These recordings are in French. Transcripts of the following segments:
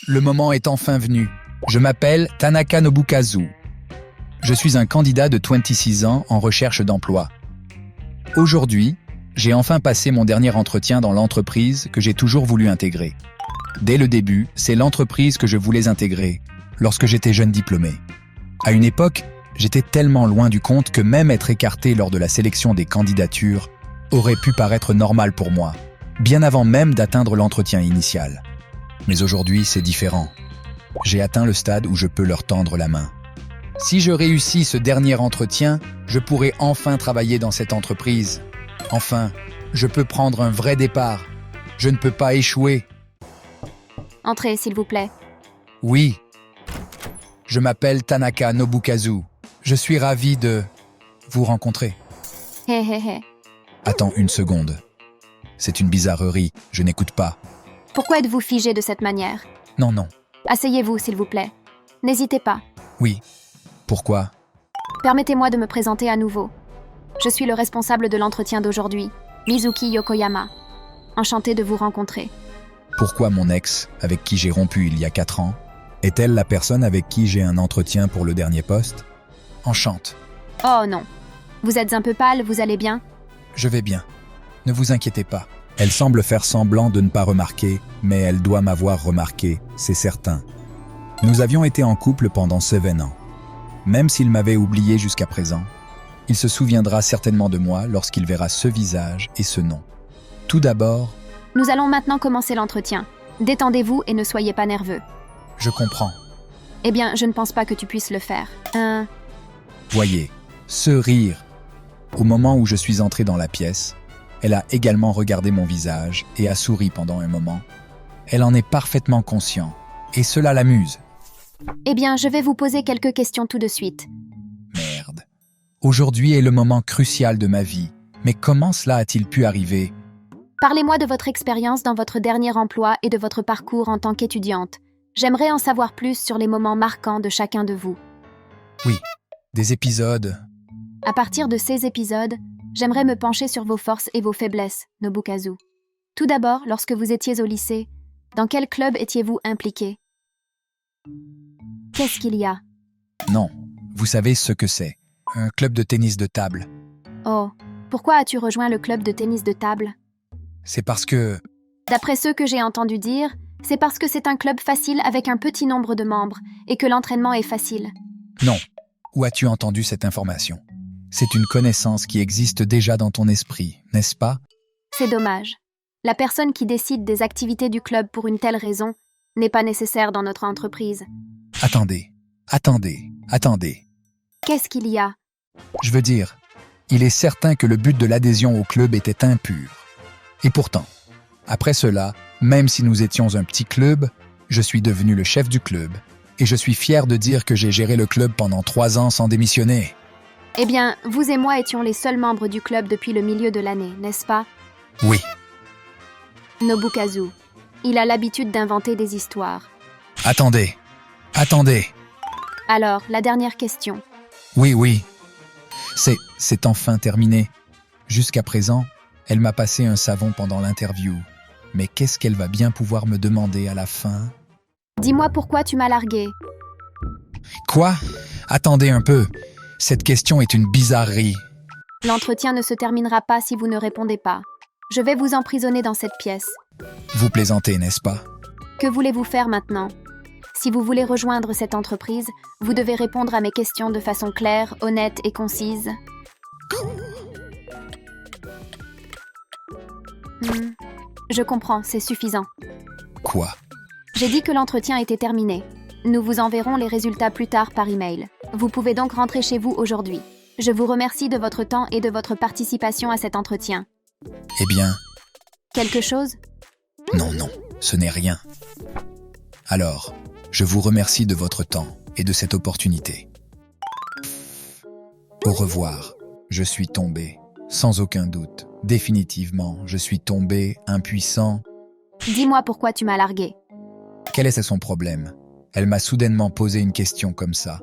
Le moment est enfin venu. Je m'appelle Tanaka Nobukazu. Je suis un candidat de 26 ans en recherche d'emploi. Aujourd'hui, j'ai enfin passé mon dernier entretien dans l'entreprise que j'ai toujours voulu intégrer. Dès le début, c'est l'entreprise que je voulais intégrer, lorsque j'étais jeune diplômé. À une époque, j'étais tellement loin du compte que même être écarté lors de la sélection des candidatures aurait pu paraître normal pour moi, bien avant même d'atteindre l'entretien initial. Mais aujourd'hui, c'est différent. J'ai atteint le stade où je peux leur tendre la main. Si je réussis ce dernier entretien, je pourrai enfin travailler dans cette entreprise. Enfin, je peux prendre un vrai départ. Je ne peux pas échouer. Entrez, s'il vous plaît. Oui. Je m'appelle Tanaka Nobukazu. Je suis ravi de vous rencontrer. Hé hé hé. Attends une seconde. C'est une bizarrerie, je n'écoute pas. Pourquoi êtes-vous figé de cette manière? Non, non. Asseyez-vous, s'il vous plaît. N'hésitez pas. Oui. Pourquoi? Permettez-moi de me présenter à nouveau. Je suis le responsable de l'entretien d'aujourd'hui, Mizuki Yokoyama. Enchanté de vous rencontrer. Pourquoi mon ex, avec qui j'ai rompu il y a 4 ans, est-elle la personne avec qui j'ai un entretien pour le dernier poste? Enchante. Oh non. Vous êtes un peu pâle, vous allez bien? Je vais bien. Ne vous inquiétez pas. Elle semble faire semblant de ne pas remarquer, mais elle doit m'avoir remarqué, c'est certain. Nous avions été en couple pendant 7 ans. Même s'il m'avait oublié jusqu'à présent, il se souviendra certainement de moi lorsqu'il verra ce visage et ce nom. Tout d'abord, Nous allons maintenant commencer l'entretien. Détendez-vous et ne soyez pas nerveux. je comprends. Eh bien, je ne pense pas que tu puisses le faire. Voyez, ce rire. Au moment où je suis entré dans la pièce, elle a également regardé mon visage et a souri pendant un moment. Elle en est parfaitement consciente, et cela l'amuse. Eh bien, je vais vous poser quelques questions tout de suite. Merde. Aujourd'hui est le moment crucial de ma vie, mais comment cela a-t-il pu arriver? Parlez-moi de votre expérience dans votre dernier emploi et de votre parcours en tant qu'étudiante. J'aimerais en savoir plus sur les moments marquants de chacun de vous. Oui, des épisodes. À partir de ces épisodes, j'aimerais me pencher sur vos forces et vos faiblesses, Nobukazu. Tout d'abord, lorsque vous étiez au lycée, dans quel club étiez-vous impliqué? Qu'est-ce qu'il y a? Non, vous savez ce que c'est. Un club de tennis de table. Oh, pourquoi as-tu rejoint le club de tennis de table? C'est parce que... D'après ce que j'ai entendu dire, c'est parce que c'est un club facile avec un petit nombre de membres et que l'entraînement est facile. Non. Où as-tu entendu cette information? C'est une connaissance qui existe déjà dans ton esprit, n'est-ce pas? C'est dommage. La personne qui décide des activités du club pour une telle raison n'est pas nécessaire dans notre entreprise. Attendez. Qu'est-ce qu'il y a? Je veux dire, il est certain que le but de l'adhésion au club était impur. Et pourtant, après cela, même si nous étions un petit club, je suis devenu le chef du club. Et je suis fier de dire que j'ai géré le club pendant 3 ans sans démissionner. Eh bien, vous et moi étions les seuls membres du club depuis le milieu de l'année, n'est-ce pas? Oui. Nobukazu, il a l'habitude d'inventer des histoires. Attendez. Alors, la dernière question. Oui. C'est enfin terminé. Jusqu'à présent, elle m'a passé un savon pendant l'interview. Mais qu'est-ce qu'elle va bien pouvoir me demander à la fin? Dis-moi pourquoi tu m'as largué. Quoi? Attendez un peu. Cette question est une bizarrerie. L'entretien ne se terminera pas si vous ne répondez pas. Je vais vous emprisonner dans cette pièce. Vous plaisantez, n'est-ce pas? Que voulez-vous faire maintenant? Si vous voulez rejoindre cette entreprise, vous devez répondre à mes questions de façon claire, honnête et concise. Je comprends, c'est suffisant. Quoi? J'ai dit que l'entretien était terminé. Nous vous enverrons les résultats plus tard par email. Vous pouvez donc rentrer chez vous aujourd'hui. Je vous remercie de votre temps et de votre participation à cet entretien. Eh bien... Quelque chose? Non, ce n'est rien. Alors, je vous remercie de votre temps et de cette opportunité. Au revoir. Je suis tombé, sans aucun doute. Définitivement, je suis tombé, impuissant. Dis-moi pourquoi tu m'as largué. Quel est son problème? Elle m'a soudainement posé une question comme ça.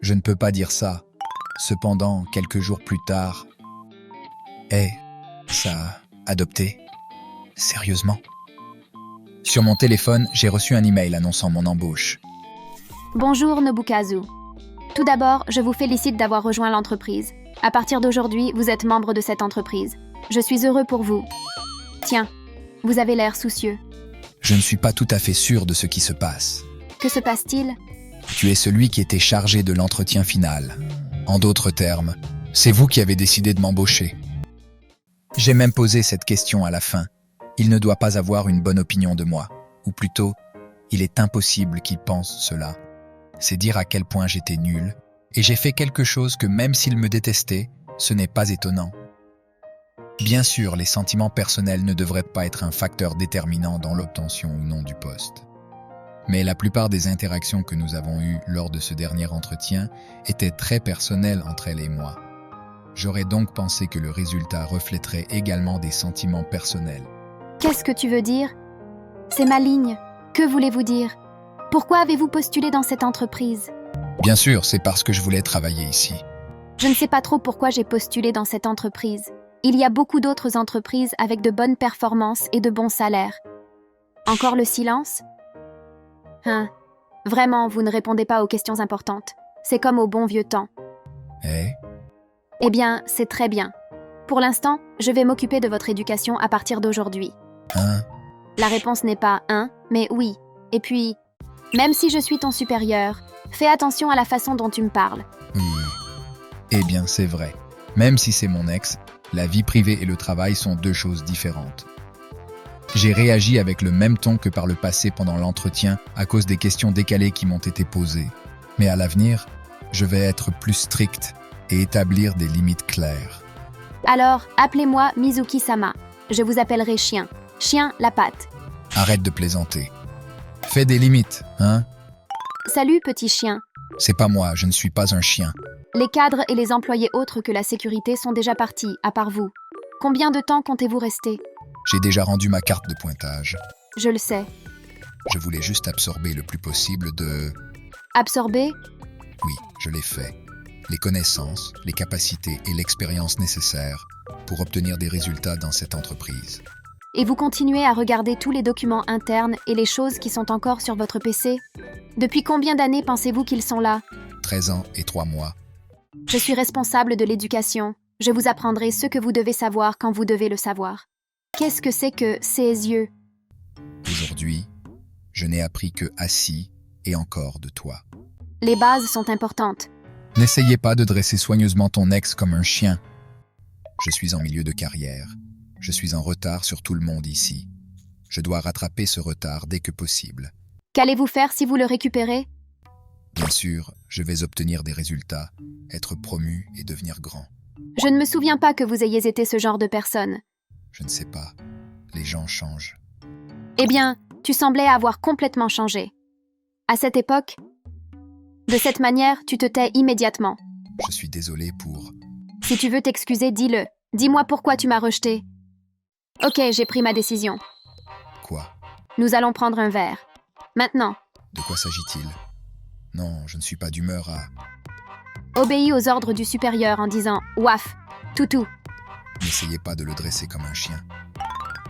Je ne peux pas dire ça. Cependant, quelques jours plus tard... ça... adopté? Sérieusement? Sur mon téléphone, j'ai reçu un email annonçant mon embauche. Bonjour Nobukazu. Tout d'abord, je vous félicite d'avoir rejoint l'entreprise. À partir d'aujourd'hui, vous êtes membre de cette entreprise. Je suis heureux pour vous. Tiens, vous avez l'air soucieux. Je ne suis pas tout à fait sûr de ce qui se passe. Que se passe-t-il? Tu es celui qui était chargé de l'entretien final. En d'autres termes, c'est vous qui avez décidé de m'embaucher. J'ai même posé cette question à la fin. Il ne doit pas avoir une bonne opinion de moi. Ou plutôt, il est impossible qu'il pense cela. C'est dire à quel point j'étais nul. Et j'ai fait quelque chose que même s'il me détestait, ce n'est pas étonnant. Bien sûr, les sentiments personnels ne devraient pas être un facteur déterminant dans l'obtention ou non du poste. Mais la plupart des interactions que nous avons eues lors de ce dernier entretien étaient très personnelles entre elle et moi. J'aurais donc pensé que le résultat reflèterait également des sentiments personnels. Qu'est-ce que tu veux dire? C'est maligne. Que voulez-vous dire? Pourquoi avez-vous postulé dans cette entreprise? Bien sûr, c'est parce que je voulais travailler ici. Je ne sais pas trop pourquoi j'ai postulé dans cette entreprise. Il y a beaucoup d'autres entreprises avec de bonnes performances et de bons salaires. Encore le silence? Vraiment, vous ne répondez pas aux questions importantes. C'est comme au bon vieux temps. Eh bien, c'est très bien. Pour l'instant, je vais m'occuper de votre éducation à partir d'aujourd'hui. La réponse n'est pas « mais « oui ». Et puis, même si je suis ton supérieur, fais attention à la façon dont tu me parles. Eh bien, c'est vrai. Même si c'est mon ex, la vie privée et le travail sont deux choses différentes. J'ai réagi avec le même ton que par le passé pendant l'entretien à cause des questions décalées qui m'ont été posées. Mais à l'avenir, je vais être plus strict et établir des limites claires. Alors, appelez-moi Mizuki-sama. Je vous appellerai Chien. Chien, la patte. Arrête de plaisanter. Fais des limites, hein? Salut, petit chien. C'est pas moi, je ne suis pas un chien. Les cadres et les employés autres que la sécurité sont déjà partis, à part vous. Combien de temps comptez-vous rester? J'ai déjà rendu ma carte de pointage. Je le sais. Je voulais juste absorber le plus possible de... Absorber? Oui, je l'ai fait. Les connaissances, les capacités et l'expérience nécessaires pour obtenir des résultats dans cette entreprise. Et vous continuez à regarder tous les documents internes et les choses qui sont encore sur votre PC? Depuis combien d'années pensez-vous qu'ils sont là? 13 ans et 3 mois. Je suis responsable de l'éducation. Je vous apprendrai ce que vous devez savoir quand vous devez le savoir. Qu'est-ce que c'est que ces yeux? Aujourd'hui, je n'ai appris que assis et encore de toi. Les bases sont importantes. N'essayez pas de dresser soigneusement ton ex comme un chien. Je suis en milieu de carrière. Je suis en retard sur tout le monde ici. Je dois rattraper ce retard dès que possible. Qu'allez-vous faire si vous le récupérez? Bien sûr, je vais obtenir des résultats, être promu et devenir grand. Je ne me souviens pas que vous ayez été ce genre de personne. Je ne sais pas. Les gens changent. Eh bien, tu semblais avoir complètement changé. À cette époque, de cette manière, tu te tais immédiatement. Je suis désolé pour... Si tu veux t'excuser, dis-le. Dis-moi pourquoi tu m'as rejeté. Ok, j'ai pris ma décision. Quoi? Nous allons prendre un verre. Maintenant. De quoi s'agit-il? Non, je ne suis pas d'humeur à... Obéis aux ordres du supérieur en disant « Waf, toutou ». N'essayez pas de le dresser comme un chien.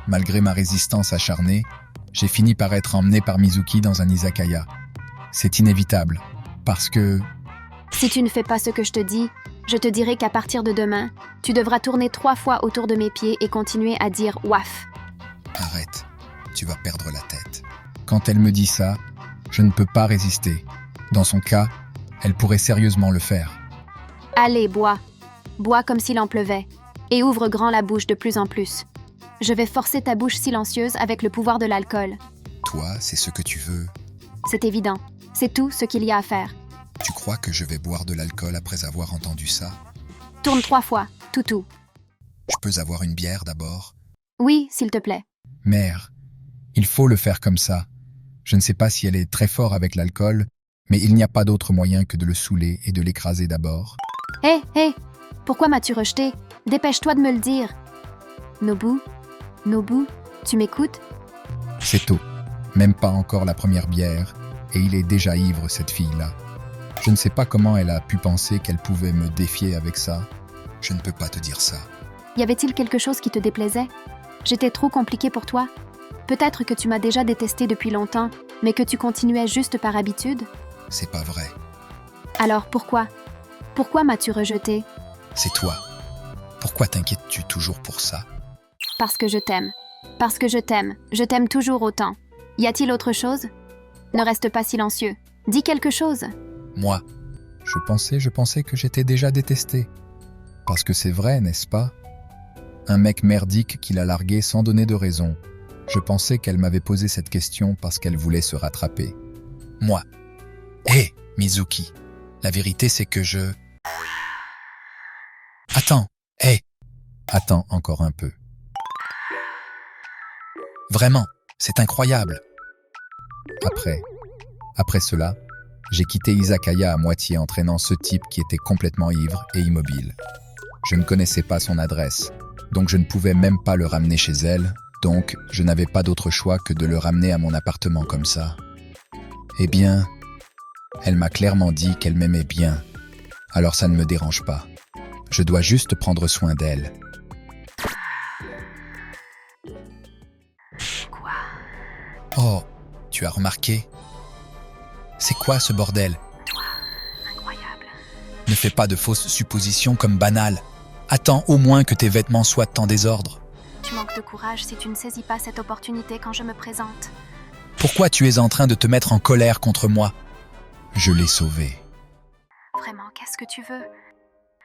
Malgré ma résistance acharnée, j'ai fini par être emmené par Mizuki dans un izakaya. C'est inévitable, parce que... Si tu ne fais pas ce que je te dis, je te dirai qu'à partir de demain, tu devras tourner 3 fois autour de mes pieds et continuer à dire « Waf ». Arrête, tu vas perdre la tête. Quand elle me dit ça, je ne peux pas résister. Dans son cas, elle pourrait sérieusement le faire. Allez, bois. Bois comme s'il en pleuvait. Et ouvre grand la bouche de plus en plus. Je vais forcer ta bouche silencieuse avec le pouvoir de l'alcool. Toi, c'est ce que tu veux. C'est évident. C'est tout ce qu'il y a à faire. Tu crois que je vais boire de l'alcool après avoir entendu ça? Tourne 3 fois, toutou. Je peux avoir une bière d'abord? Oui, s'il te plaît. Mère, il faut le faire comme ça. Je ne sais pas si elle est très fort avec l'alcool, mais il n'y a pas d'autre moyen que de le saouler et de l'écraser d'abord. Hé, pourquoi m'as-tu rejeté? Dépêche-toi de me le dire. Nobu, tu m'écoutes? C'est tôt. Même pas encore la première bière, et il est déjà ivre, cette fille-là. Je ne sais pas comment elle a pu penser qu'elle pouvait me défier avec ça. Je ne peux pas te dire ça. Y avait-il quelque chose qui te déplaisait? J'étais trop compliquée pour toi? Peut-être que tu m'as déjà détesté depuis longtemps, mais que tu continuais juste par habitude? C'est pas vrai. Alors pourquoi? Pourquoi m'as-tu rejeté? C'est toi. Pourquoi t'inquiètes-tu toujours pour ça? Parce que je t'aime. Parce que je t'aime. Je t'aime toujours autant. Y a-t-il autre chose? Ne reste pas silencieux. Dis quelque chose. Moi, je pensais que j'étais déjà détesté. Parce que c'est vrai, n'est-ce pas? Un mec merdique qui l'a largué sans donner de raison. Je pensais qu'elle m'avait posé cette question parce qu'elle voulait se rattraper. Moi. Hé, Mizuki. La vérité, c'est que je... Attends. Hé. Attends encore un peu. Vraiment, c'est incroyable. Après cela, j'ai quitté Izakaya à moitié entraînant ce type qui était complètement ivre et immobile. Je ne connaissais pas son adresse, donc je ne pouvais même pas le ramener chez elle, donc je n'avais pas d'autre choix que de le ramener à mon appartement comme ça. Eh bien, elle m'a clairement dit qu'elle m'aimait bien, alors ça ne me dérange pas. Je dois juste prendre soin d'elle. Quoi? Oh, tu as remarqué? C'est quoi ce bordel? Toi, incroyable. Ne fais pas de fausses suppositions comme banales. Attends au moins que tes vêtements soient en désordre. Tu manques de courage si tu ne saisis pas cette opportunité quand je me présente. Pourquoi tu es en train de te mettre en colère contre moi? Je l'ai sauvé. Vraiment, qu'est-ce que tu veux?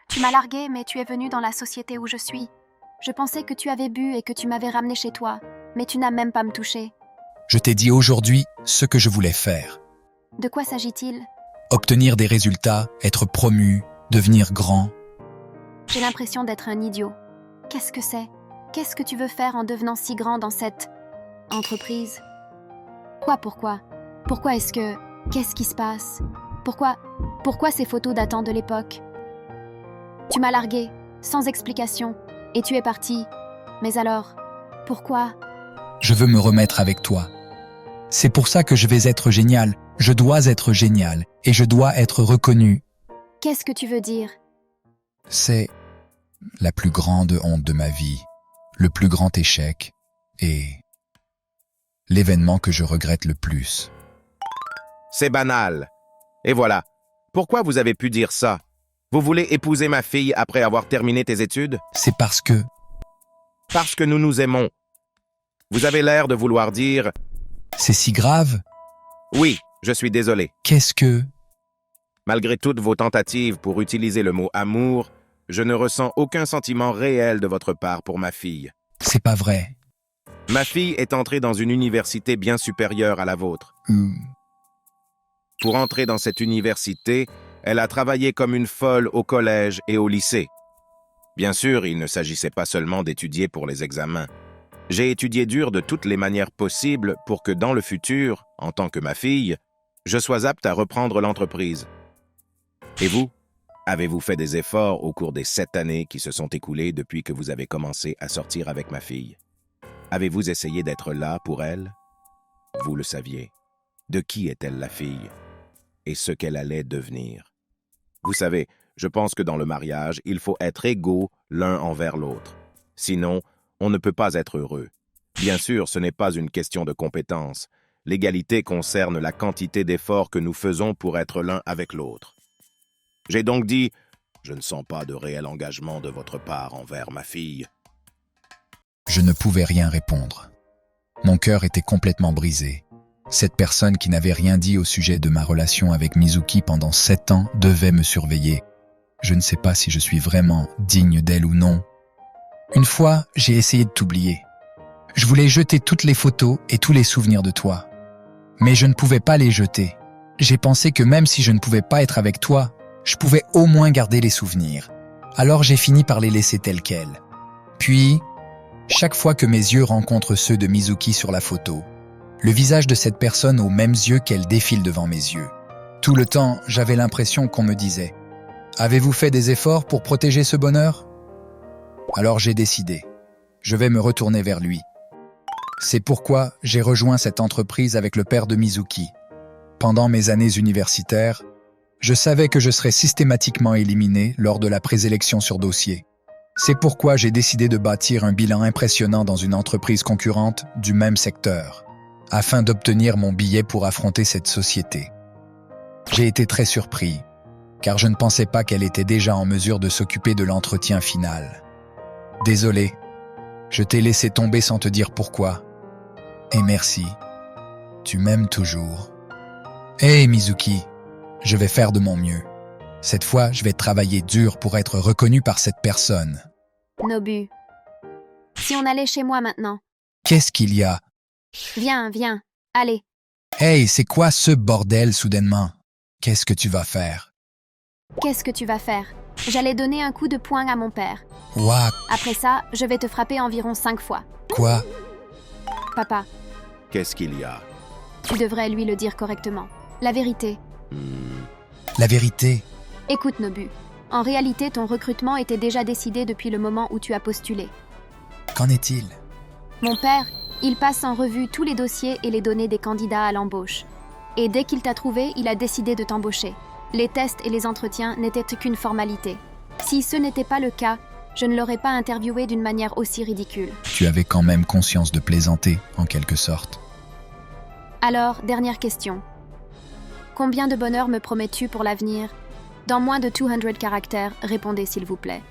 Tu m'as largué, mais tu es venu dans la société où je suis. Je pensais que tu avais bu et que tu m'avais ramené chez toi, mais tu n'as même pas me touché. Je t'ai dit aujourd'hui ce que je voulais faire. De quoi s'agit-il? Obtenir des résultats, être promu, devenir grand. J'ai l'impression d'être un idiot. Qu'est-ce que c'est? Qu'est-ce que tu veux faire en devenant si grand dans cette entreprise? Pourquoi? Pourquoi est-ce que... Qu'est-ce qui se passe? Pourquoi ces photos datant de l'époque? Tu m'as largué, sans explication, et tu es parti. Mais alors, pourquoi? Je veux me remettre avec toi. C'est pour ça que je vais être génial. Je dois être génial, et je dois être reconnu. Qu'est-ce que tu veux dire? C'est la plus grande honte de ma vie, le plus grand échec, et l'événement que je regrette le plus. C'est banal. Et voilà. Pourquoi vous avez pu dire ça? Vous voulez épouser ma fille après avoir terminé tes études? C'est parce que... Parce que nous nous aimons. Vous avez l'air de vouloir dire... C'est si grave? Oui, je suis désolé. Qu'est-ce que... Malgré toutes vos tentatives pour utiliser le mot amour, je ne ressens aucun sentiment réel de votre part pour ma fille. C'est pas vrai. Ma fille est entrée dans une université bien supérieure à la vôtre. Pour entrer dans cette université, elle a travaillé comme une folle au collège et au lycée. Bien sûr, il ne s'agissait pas seulement d'étudier pour les examens. J'ai étudié dur de toutes les manières possibles pour que dans le futur, en tant que ma fille, je sois apte à reprendre l'entreprise. Et vous? Avez-vous fait des efforts au cours des 7 années qui se sont écoulées depuis que vous avez commencé à sortir avec ma fille? Avez-vous essayé d'être là pour elle? Vous le saviez. De qui est-elle la fille? Et ce qu'elle allait devenir? Vous savez, je pense que dans le mariage, il faut être égaux l'un envers l'autre. Sinon, on ne peut pas être heureux. Bien sûr, ce n'est pas une question de compétence. L'égalité concerne la quantité d'efforts que nous faisons pour être l'un avec l'autre. J'ai donc dit, je ne sens pas de réel engagement de votre part envers ma fille. Je ne pouvais rien répondre. Mon cœur était complètement brisé. Cette personne qui n'avait rien dit au sujet de ma relation avec Mizuki pendant 7 ans devait me surveiller. Je ne sais pas si je suis vraiment digne d'elle ou non. Une fois, j'ai essayé de t'oublier. Je voulais jeter toutes les photos et tous les souvenirs de toi. Mais je ne pouvais pas les jeter. J'ai pensé que même si je ne pouvais pas être avec toi, je pouvais au moins garder les souvenirs. Alors j'ai fini par les laisser tels quels. Puis, chaque fois que mes yeux rencontrent ceux de Mizuki sur la photo, le visage de cette personne aux mêmes yeux qu'elle défile devant mes yeux. Tout le temps, j'avais l'impression qu'on me disait « Avez-vous fait des efforts pour protéger ce bonheur ?» Alors j'ai décidé. Je vais me retourner vers lui. C'est pourquoi j'ai rejoint cette entreprise avec le père de Mizuki. Pendant mes années universitaires, je savais que je serais systématiquement éliminé lors de la présélection sur dossier. C'est pourquoi j'ai décidé de bâtir un bilan impressionnant dans une entreprise concurrente du même secteur, afin d'obtenir mon billet pour affronter cette société. J'ai été très surpris, car je ne pensais pas qu'elle était déjà en mesure de s'occuper de l'entretien final. Désolé, je t'ai laissé tomber sans te dire pourquoi. Et merci, tu m'aimes toujours. Hé Mizuki, je vais faire de mon mieux. Cette fois, je vais travailler dur pour être reconnu par cette personne. Nobu. Si on allait chez moi maintenant. Qu'est-ce qu'il y a? Viens, viens. Allez. Hey, c'est quoi ce bordel soudainement? Qu'est-ce que tu vas faire? Qu'est-ce que tu vas faire? J'allais donner un coup de poing à mon père. What? Après ça, je vais te frapper environ 5 fois. Quoi? Papa, Qu'est-ce qu'il y a? tu devrais lui le dire correctement. La vérité. La vérité? Écoute, Nobu. En réalité, ton recrutement était déjà décidé depuis le moment où tu as postulé. Qu'en est-il? Mon père, il passe en revue tous les dossiers et les données des candidats à l'embauche. Et dès qu'il t'a trouvé, il a décidé de t'embaucher. Les tests et les entretiens n'étaient qu'une formalité. Si ce n'était pas le cas, je ne l'aurais pas interviewé d'une manière aussi ridicule. Tu avais quand même conscience de plaisanter, en quelque sorte. Alors, dernière question. Combien de bonheur me promets-tu pour l'avenir? Dans moins de 200 caractères, répondez s'il vous plaît.